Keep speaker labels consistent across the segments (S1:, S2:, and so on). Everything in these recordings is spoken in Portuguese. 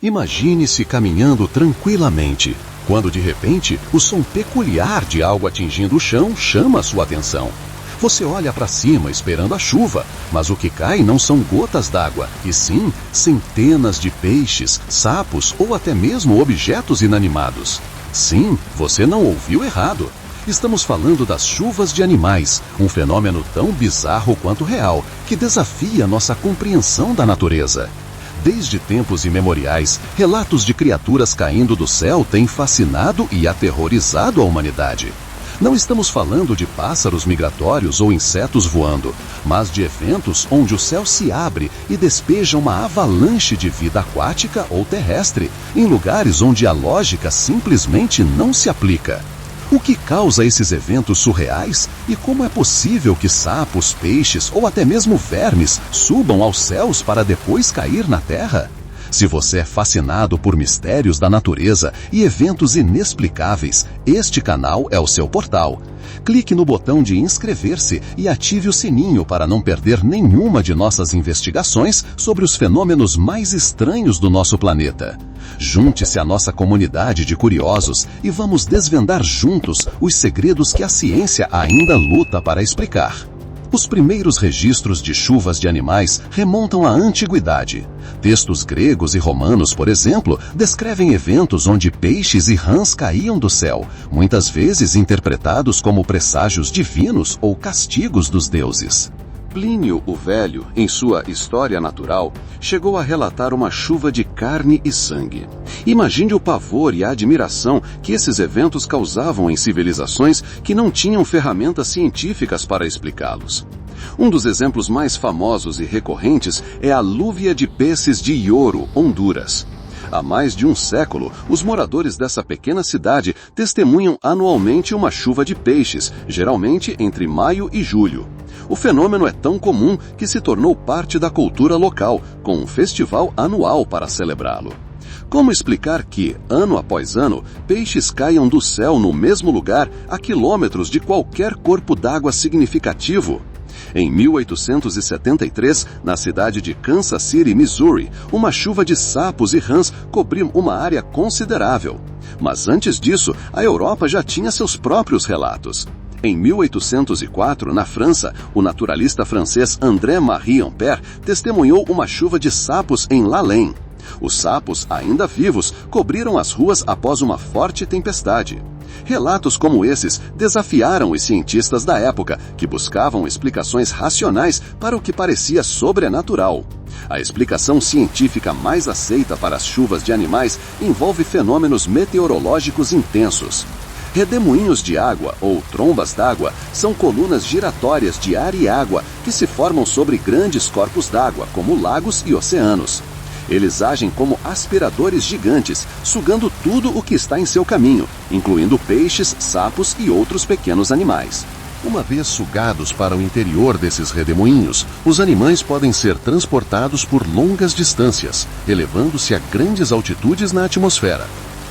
S1: Imagine-se caminhando tranquilamente, quando de repente o som peculiar de algo atingindo o chão chama a sua atenção. Você olha para cima esperando a chuva, mas o que cai não são gotas d'água, e sim centenas de peixes, sapos ou até mesmo objetos inanimados. Sim, você não ouviu errado. Estamos falando das chuvas de animais, um fenômeno tão bizarro quanto real, que desafia nossa compreensão da natureza. Desde tempos imemoriais, relatos de criaturas caindo do céu têm fascinado e aterrorizado a humanidade. Não estamos falando de pássaros migratórios ou insetos voando, mas de eventos onde o céu se abre e despeja uma avalanche de vida aquática ou terrestre, em lugares onde a lógica simplesmente não se aplica. O que causa esses eventos surreais e como é possível que sapos, peixes ou até mesmo vermes subam aos céus para depois cair na terra? Se você é fascinado por mistérios da natureza e eventos inexplicáveis, este canal é o seu portal. Clique no botão de inscrever-se e ative o sininho para não perder nenhuma de nossas investigações sobre os fenômenos mais estranhos do nosso planeta. Junte-se à nossa comunidade de curiosos e vamos desvendar juntos os segredos que a ciência ainda luta para explicar. Os primeiros registros de chuvas de animais remontam à antiguidade. Textos gregos e romanos, por exemplo, descrevem eventos onde peixes e rãs caíam do céu, muitas vezes interpretados como presságios divinos ou castigos dos deuses. Plínio o Velho, em sua História Natural, chegou a relatar uma chuva de carne e sangue. Imagine o pavor e a admiração que esses eventos causavam em civilizações que não tinham ferramentas científicas para explicá-los. Um dos exemplos mais famosos e recorrentes é a Lúvia de Peces de Ioro, Honduras. Há mais de um século, os moradores dessa pequena cidade testemunham anualmente uma chuva de peixes, geralmente entre maio e julho. O fenômeno é tão comum que se tornou parte da cultura local, com um festival anual para celebrá-lo. Como explicar que, ano após ano, peixes caiam do céu no mesmo lugar a quilômetros de qualquer corpo d'água significativo? Em 1873, na cidade de Kansas City, Missouri, uma chuva de sapos e rãs cobriu uma área considerável. Mas antes disso, a Europa já tinha seus próprios relatos. Em 1804, na França, o naturalista francês André-Marie Ampère testemunhou uma chuva de sapos em Lalém. Os sapos, ainda vivos, cobriram as ruas após uma forte tempestade. Relatos como esses desafiaram os cientistas da época, que buscavam explicações racionais para o que parecia sobrenatural. A explicação científica mais aceita para as chuvas de animais envolve fenômenos meteorológicos intensos. Redemoinhos de água, ou trombas d'água, são colunas giratórias de ar e água que se formam sobre grandes corpos d'água, como lagos e oceanos. Eles agem como aspiradores gigantes, sugando tudo o que está em seu caminho, incluindo peixes, sapos e outros pequenos animais. Uma vez sugados para o interior desses redemoinhos, os animais podem ser transportados por longas distâncias, elevando-se a grandes altitudes na atmosfera.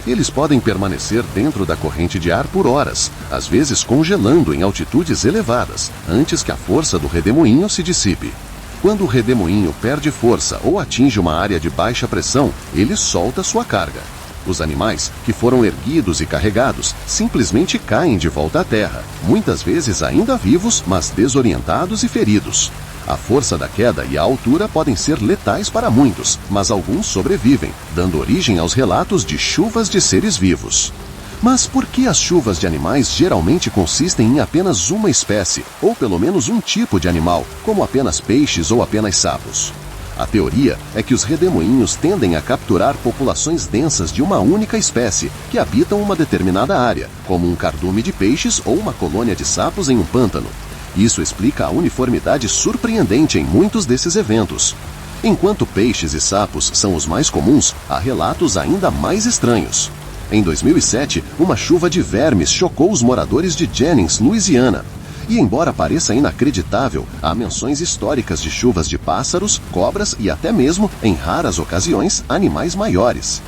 S1: Eles podem permanecer dentro da corrente de ar por horas, às vezes congelando em altitudes elevadas, antes que a força do redemoinho se dissipe. Quando o redemoinho perde força ou atinge uma área de baixa pressão, ele solta sua carga. Os animais, que foram erguidos e carregados, simplesmente caem de volta à terra, muitas vezes ainda vivos, mas desorientados e feridos. A força da queda e a altura podem ser letais para muitos, mas alguns sobrevivem, dando origem aos relatos de chuvas de seres vivos. Mas por que as chuvas de animais geralmente consistem em apenas uma espécie, ou pelo menos um tipo de animal, como apenas peixes ou apenas sapos? A teoria é que os redemoinhos tendem a capturar populações densas de uma única espécie, que habitam uma determinada área, como um cardume de peixes ou uma colônia de sapos em um pântano. Isso explica a uniformidade surpreendente em muitos desses eventos. Enquanto peixes e sapos são os mais comuns, há relatos ainda mais estranhos. Em 2007, uma chuva de vermes chocou os moradores de Jennings, Louisiana. E embora pareça inacreditável, há menções históricas de chuvas de pássaros, cobras e até mesmo, em raras ocasiões, animais maiores.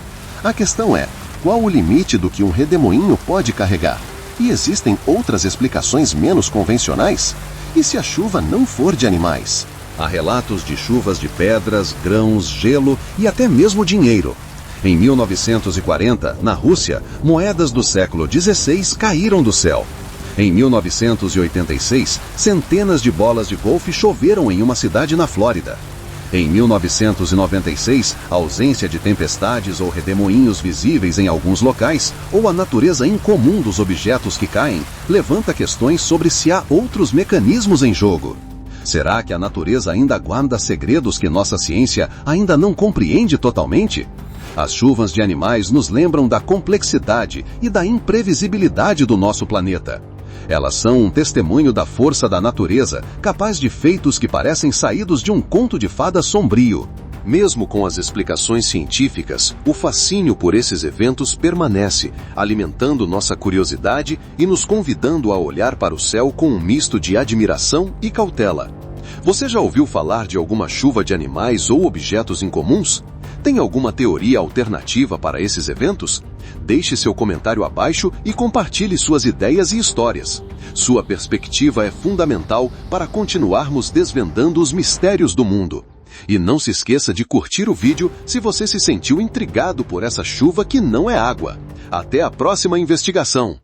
S1: A questão é, qual o limite do que um redemoinho pode carregar? E existem outras explicações menos convencionais? E se a chuva não for de animais? Há relatos de chuvas de pedras, grãos, gelo e até mesmo dinheiro. Em 1940, na Rússia, moedas do século XVI caíram do céu. Em 1986, centenas de bolas de golfe choveram em uma cidade na Flórida. Em 1996, a ausência de tempestades ou redemoinhos visíveis em alguns locais, ou a natureza incomum dos objetos que caem, levanta questões sobre se há outros mecanismos em jogo. Será que a natureza ainda guarda segredos que nossa ciência ainda não compreende totalmente? As chuvas de animais nos lembram da complexidade e da imprevisibilidade do nosso planeta. Elas são um testemunho da força da natureza, capaz de feitos que parecem saídos de um conto de fadas sombrio. Mesmo com as explicações científicas, o fascínio por esses eventos permanece, alimentando nossa curiosidade e nos convidando a olhar para o céu com um misto de admiração e cautela. Você já ouviu falar de alguma chuva de animais ou objetos incomuns? Tem alguma teoria alternativa para esses eventos? Deixe seu comentário abaixo e compartilhe suas ideias e histórias. Sua perspectiva é fundamental para continuarmos desvendando os mistérios do mundo. E não se esqueça de curtir o vídeo se você se sentiu intrigado por essa chuva que não é água. Até a próxima investigação!